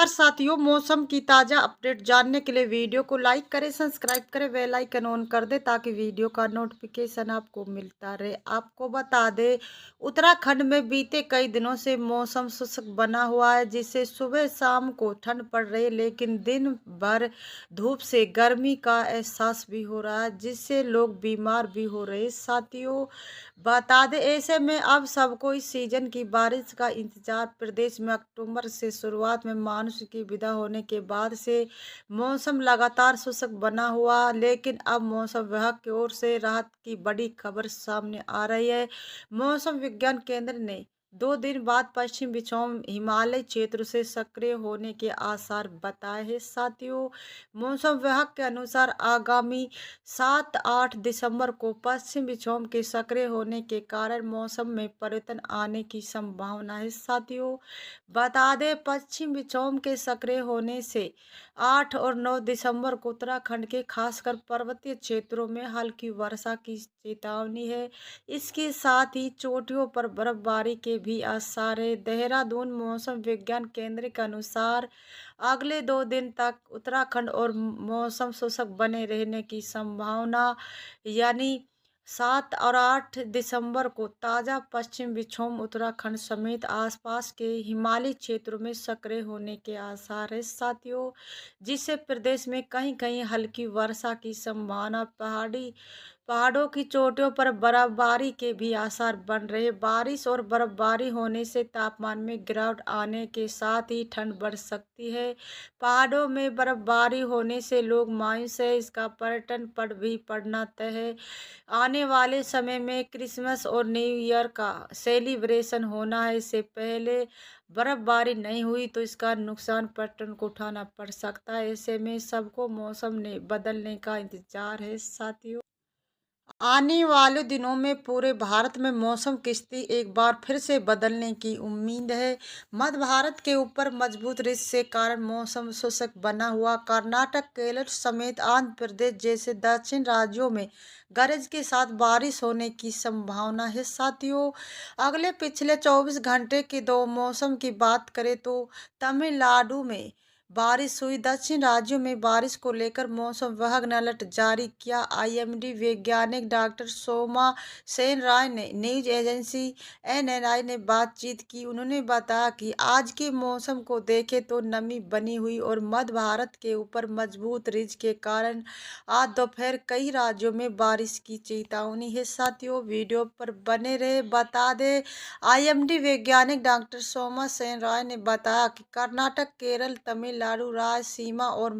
नमस्कार साथियों, मौसम की ताज़ा अपडेट जानने के लिए वीडियो को लाइक करें, सब्सक्राइब करें, बेल आइकन ऑन कर दें ताकि वीडियो का नोटिफिकेशन आपको मिलता रहे। आपको बता दें, उत्तराखंड में बीते कई दिनों से मौसम शुष्क बना हुआ है, जिससे सुबह शाम को ठंड पड़ रही है, लेकिन दिन भर धूप से गर्मी का एहसास भी हो रहा है, जिससे लोग बीमार भी हो रहे हैं। साथियों, बता दें, ऐसे में अब सबको इस सीजन की बारिश का इंतजार। प्रदेश में अक्टूबर से शुरुआत में मानसून की विदा होने के बाद से मौसम लगातार शुष्क बना हुआ, लेकिन अब मौसम विभाग की ओर से राहत की बड़ी खबर सामने आ रही है। मौसम विज्ञान केंद्र ने 2 दिन बाद पश्चिम विक्षोभ हिमालय क्षेत्र से सक्रिय होने के आसार बताए हैं। साथियों, मौसम विभाग के अनुसार आगामी 7-8 दिसंबर को पश्चिम विक्षोभ के सक्रिय होने के कारण मौसम में परिवर्तन आने की संभावना है। साथियों, बता दें, पश्चिम विक्षोभ के सक्रिय होने से 8 और 9 दिसंबर को उत्तराखंड के खासकर पर्वतीय क्षेत्रों में हल्की वर्षा की चेतावनी है। इसके साथ ही चोटियों पर बर्फबारी के भी आसार है। देहरादून मौसम विज्ञान केंद्र के अनुसार अगले 2 दिन तक उत्तराखंड और मौसम शुष्क बने रहने की संभावना, यानी 7 और 8 दिसंबर को ताज़ा पश्चिम विक्षोभ उत्तराखंड समेत आसपास के हिमालयी क्षेत्रों में सक्रिय होने के आसार है। साथियों, जिससे प्रदेश में कहीं कहीं हल्की वर्षा की संभावना, पहाड़ों की चोटियों पर बर्फबारी के भी आसार बन रहे। बारिश और बर्फबारी होने से तापमान में गिरावट आने के साथ ही ठंड बढ़ सकती है। पहाड़ों में बर्फबारी होने से लोग मायूस है, इसका पर्यटन पर भी पड़ना तय है। आने वाले समय में क्रिसमस और न्यू ईयर का सेलिब्रेशन होना है, इससे पहले बर्फबारी नहीं हुई तो इसका नुकसान पर्यटन को उठाना पड़ सकता है। ऐसे में सबको मौसम ने बदलने का इंतजार है। साथियों, आने वाले दिनों में पूरे भारत में मौसम की स्थिति एक बार फिर से बदलने की उम्मीद है। मध्य भारत के ऊपर मजबूत रिश्ते के कारण मौसम शुष्क बना हुआ। कर्नाटक, केरल समेत आंध्र प्रदेश जैसे दक्षिण राज्यों में गरज के साथ बारिश होने की संभावना है। साथियों, अगले पिछले 24 घंटे के दो मौसम की बात करें तो तमिलनाडु में बारिश हुई। दक्षिण राज्यों में बारिश को लेकर मौसम विभाग ने अलर्ट जारी किया। आईएमडी वैज्ञानिक डॉक्टर सोमा सेन राय ने न्यूज एजेंसी एनएनआई ने बातचीत की। उन्होंने बताया कि आज के मौसम को देखें तो नमी बनी हुई और मध्य भारत के ऊपर मजबूत रिज के कारण आज दोपहर कई राज्यों में बारिश की चेतावनी है। साथियों, वीडियो पर बने रहे। बता दें, आईएमडी वैज्ञानिक डॉक्टर सोमा सेन राय ने बताया कि कर्नाटक, केरल, तमिलनाडु, रायलसीमा और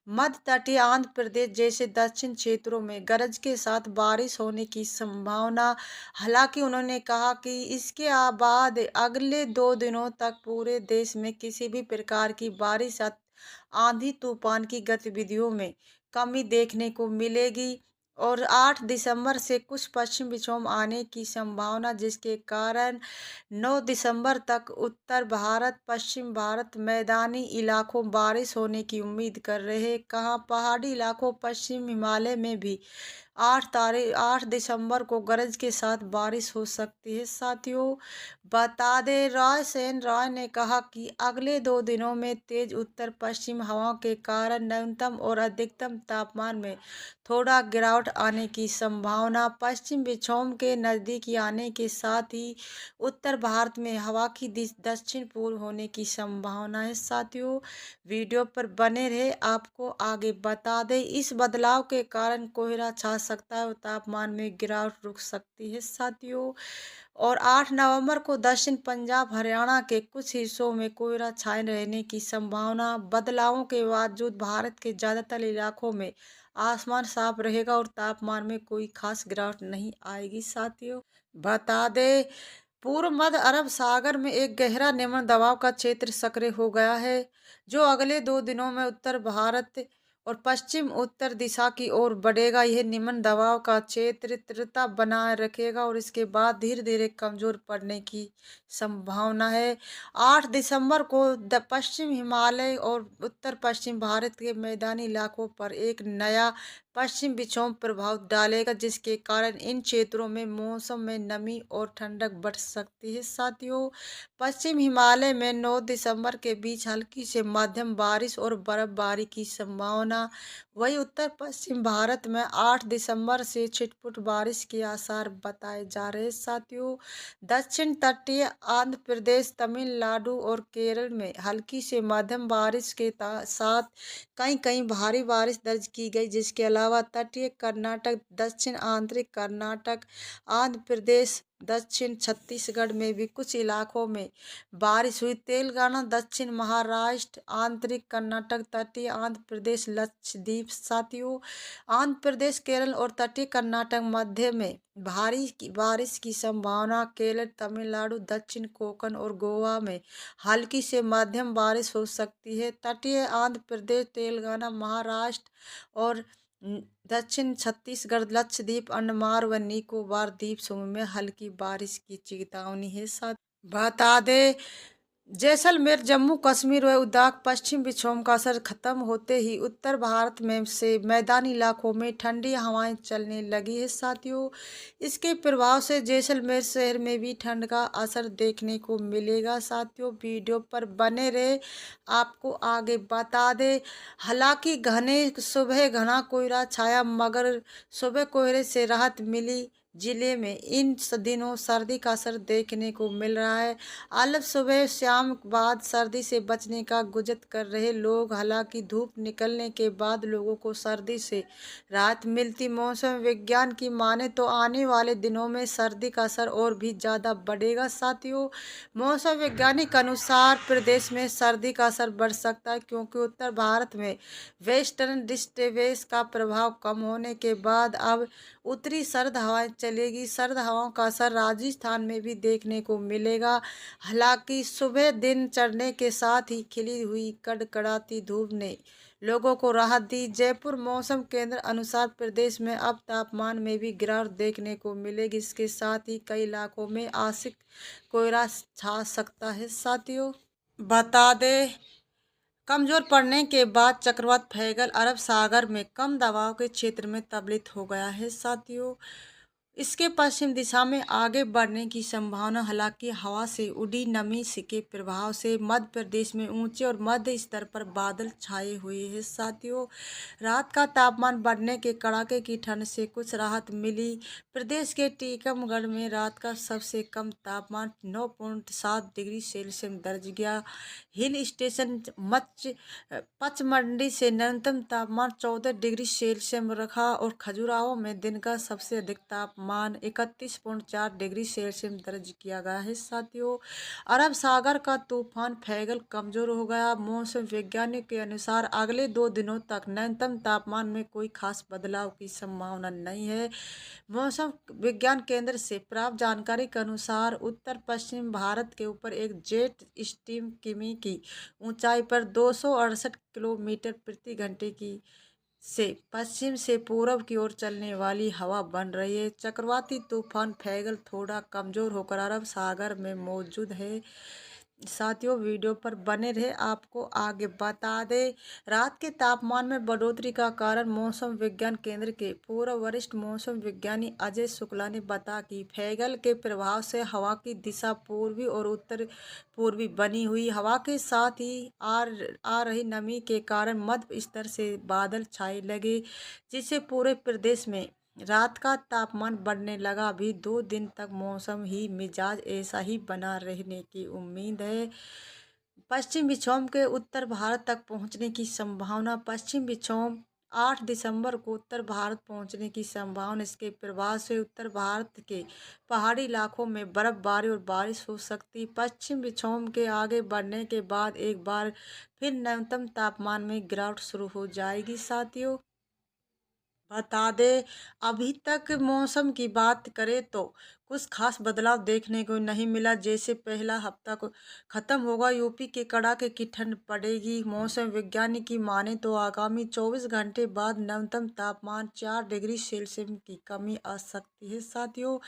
मध्य तटीय आंध्र प्रदेश जैसे दक्षिण क्षेत्रों में गरज के साथ बारिश होने की संभावना। हालांकि उन्होंने कहा कि इसके बाद अगले 2 दिनों तक पूरे देश में किसी भी प्रकार की बारिश या आंधी तूफान की गतिविधियों में कमी देखने को मिलेगी और 8 दिसंबर से कुछ पश्चिम विक्षोभ आने की संभावना, जिसके कारण 9 दिसंबर तक उत्तर भारत, पश्चिम भारत मैदानी इलाकों बारिश होने की उम्मीद कर रहे हैं। कहाँ पहाड़ी इलाकों, पश्चिम हिमालय में भी 8 दिसंबर को गरज के साथ बारिश हो सकती है। साथियों, बता दें, राय सेन राय ने कहा कि अगले 2 दिनों में तेज उत्तर पश्चिम हवाओं के कारण न्यूनतम और अधिकतम तापमान में थोड़ा गिरावट आने की संभावना। पश्चिम विक्षोभ के नज़दीक आने के साथ ही उत्तर भारत में हवा की दक्षिण पूर्व होने की संभावना है। साथियों, वीडियो पर बने रहे। आपको आगे बता दें, इस बदलाव के कारण कोहरा छा सकता है और तापमान में गिरावट रुक सकती है। साथियों, और 8 नवंबर को दक्षिण पंजाब, हरियाणा के कुछ हिस्सों में कोहरा छाए रहने की संभावना। बदलावों के बावजूद भारत के ज़्यादातर इलाकों में आसमान साफ रहेगा और तापमान में कोई खास गिरावट नहीं आएगी। साथियों, बता दें, पूर्व मध्य अरब सागर में एक गहरा निम्न दबाव का क्षेत्र सक्रिय हो गया है, जो अगले 2 दिनों में उत्तर भारत और पश्चिम उत्तर दिशा की ओर बढ़ेगा। यह निम्न दबाव का क्षेत्र तीव्रता बनाए रखेगा और इसके बाद धीरे धीरे कमजोर पड़ने की संभावना है। 8 दिसंबर को पश्चिम हिमालय और उत्तर पश्चिम भारत के मैदानी इलाकों पर एक नया पश्चिम विक्षोभ प्रभाव डालेगा, जिसके कारण इन क्षेत्रों में मौसम में नमी और ठंडक बढ़ सकती है। साथियों, पश्चिम हिमालय में 9 दिसंबर के बीच हल्की से मध्यम बारिश और बर्फबारी की संभावना। वहीं उत्तर पश्चिम भारत में 8 दिसंबर से छिटपुट बारिश के आसार बताए जा रहे हैं। साथियों, दक्षिण तटीय आंध्र प्रदेश, तमिलनाडु और केरल में हल्की से मध्यम बारिश के साथ कहीं कहीं भारी बारिश दर्ज की गई, जिसके अलावा तटीय कर्नाटक, दक्षिण आंतरिक कर्नाटक, आंध्र प्रदेश, दक्षिण छत्तीसगढ़ में भी कुछ इलाकों में बारिश हुई। तेलंगाना, दक्षिण महाराष्ट्र, आंतरिक कर्नाटक, तटीय आंध्र प्रदेश, लक्षद्वीप। साथियों, आंध्र प्रदेश, केरल और तटीय कर्नाटक मध्य में भारी बारिश की संभावना। केरल, तमिलनाडु, दक्षिण कोकण और गोवा में हल्की से मध्यम बारिश हो सकती है। तटीय आंध्र प्रदेश, तेलंगाना, महाराष्ट्र और दक्षिण छत्तीसगढ़, लक्षद्वीप, अंडमान व निकोबार द्वीप समूह में हल्की बारिश की चेतावनी है। साथ बता दें, जैसलमेर, जम्मू कश्मीर व लद्दाख पश्चिम विक्षोभ का असर खत्म होते ही उत्तर भारत में से मैदानी इलाकों में ठंडी हवाएं चलने लगी है। साथियों, इसके प्रभाव से जैसलमेर शहर में भी ठंड का असर देखने को मिलेगा। साथियों, वीडियो पर बने रहे, आपको आगे बता दे। हालांकि घने सुबह घना कोहरा छाया, मगर सुबह कोहरे से राहत मिली। जिले में इन दिनों सर्दी का असर देखने को मिल रहा है। आलम सुबह शाम बाद सर्दी से बचने का गुजर कर रहे लोग, हालांकि धूप निकलने के बाद लोगों को सर्दी से राहत मिलती। मौसम विज्ञान की माने तो आने वाले दिनों में सर्दी का असर और भी ज़्यादा बढ़ेगा। साथियों, मौसम वैज्ञानिक अनुसार प्रदेश में सर्दी का असर बढ़ सकता है, क्योंकि उत्तर भारत में वेस्टर्न डिस्टर्बेंस का प्रभाव कम होने के बाद अब उत्तरी सर्द हवाएं चलेगी। सर्द हवाओं का असर राजस्थान में भी देखने को मिलेगा। हालांकि सुबह दिन चढ़ने के साथ ही खिली हुई कड़कड़ाती धूप ने लोगों को राहत दी। जयपुर मौसम केंद्र अनुसार प्रदेश में अब तापमान में भी गिरावट देखने को मिलेगी। इसके साथ ही कई इलाकों में आंशिक कोहरा छा सकता है। साथियों, बता दें, कमजोर पड़ने के बाद चक्रवात फैगल अरब सागर में कम दबाव के क्षेत्र में तब्दील हो गया है। साथियों, इसके पश्चिम दिशा में आगे बढ़ने की संभावना। हालांकि हवा से उड़ी नमी के प्रभाव से मध्य प्रदेश में ऊंचे और मध्य स्तर पर बादल छाए हुए हैं। साथियों, रात का तापमान बढ़ने के कड़ाके की ठंड से कुछ राहत मिली। प्रदेश के टीकमगढ़ में रात का सबसे कम तापमान 9.7 डिग्री सेल्सियस दर्ज किया। हिल स्टेशन पचमंडी से न्यूनतम तापमान 14 डिग्री सेल्सियस रखा और खजुराहो में दिन का सबसे अधिक तापमान 31.4 डिग्री सेल्सियस दर्ज किया गया है। साथियों, अरब सागर का तूफान फैगल कमजोर हो गया। मौसम वैज्ञानिक के अनुसार अगले 2 दिनों तक न्यूनतम तापमान में कोई खास बदलाव की संभावना नहीं है। मौसम विज्ञान केंद्र से प्राप्त जानकारी के अनुसार उत्तर पश्चिम भारत के ऊपर एक जेट स्ट्रीम किमी की ऊंचाई पर 268 किलोमीटर प्रति घंटे की से पश्चिम से पूरब की ओर चलने वाली हवा बन रही है। चक्रवाती तूफान फैगल थोड़ा कमजोर होकर अरब सागर में मौजूद है। साथियों, वीडियो पर बने रहे, आपको आगे बता दें, रात के तापमान में बढ़ोतरी का कारण। मौसम विज्ञान केंद्र के पूर्व वरिष्ठ मौसम विज्ञानी अजय शुक्ला ने बताया कि फैगल के प्रभाव से हवा की दिशा पूर्वी और उत्तर पूर्वी बनी हुई। हवा के साथ ही आ रही नमी के कारण मध्य स्तर से बादल छाए लगे, जिससे पूरे प्रदेश में रात का तापमान बढ़ने लगा। अभी 2 दिन तक मौसम ही मिजाज ऐसा ही बना रहने की उम्मीद है। पश्चिम विक्षोभ के उत्तर भारत तक पहुंचने की संभावना। पश्चिम विक्षोभ 8 दिसंबर को उत्तर भारत पहुंचने की संभावना। इसके प्रभाव से उत्तर भारत के पहाड़ी इलाकों में बर्फबारी और बारिश हो सकती। पश्चिम विक्षोभ के आगे बढ़ने के बाद एक बार फिर न्यूनतम तापमान में गिरावट शुरू हो जाएगी। साथियों, बता दें, अभी तक मौसम की बात करें तो कुछ खास बदलाव देखने को नहीं मिला। जैसे पहला हफ्ता को खत्म होगा, यूपी के कड़ाके की ठंड पड़ेगी। मौसम वैज्ञानिक की माने तो आगामी 24 घंटे बाद न्यूनतम तापमान 4 डिग्री सेल्सियस की कमी आ सकती है साथियों।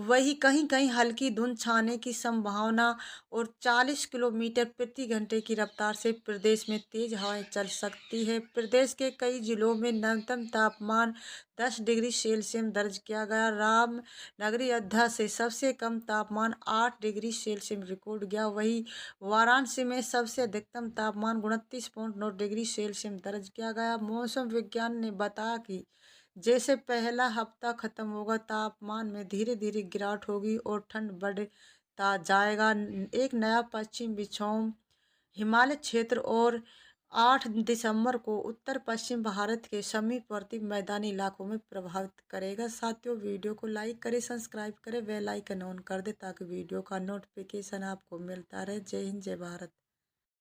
वही कहीं कहीं हल्की धुंध छाने की संभावना और 40 किलोमीटर प्रति घंटे की रफ्तार से प्रदेश में तेज हवाएं चल सकती है। प्रदेश के कई जिलों में न्यूनतम तापमान 10 डिग्री सेल्सियस दर्ज किया गया। रामनगरी अयोध्या से सबसे कम तापमान 8 डिग्री सेल्सियस रिकॉर्ड किया। वहीं वाराणसी में सबसे अधिकतम तापमान 29.9 डिग्री सेल्सियस दर्ज किया गया। मौसम विज्ञान ने बताया कि जैसे पहला हफ्ता खत्म होगा, तापमान में धीरे धीरे गिरावट होगी और ठंड बढ़ता जाएगा। एक नया पश्चिम विक्षोभ हिमालय क्षेत्र और 8 दिसंबर को उत्तर पश्चिम भारत के समीपवर्ती मैदानी इलाकों में प्रभावित करेगा। साथियों, वीडियो को लाइक करें, सब्सक्राइब करें, बेल आइकन ऑन कर दें ताकि वीडियो का नोटिफिकेशन आपको मिलता रहे। जय हिंद, जय भारत।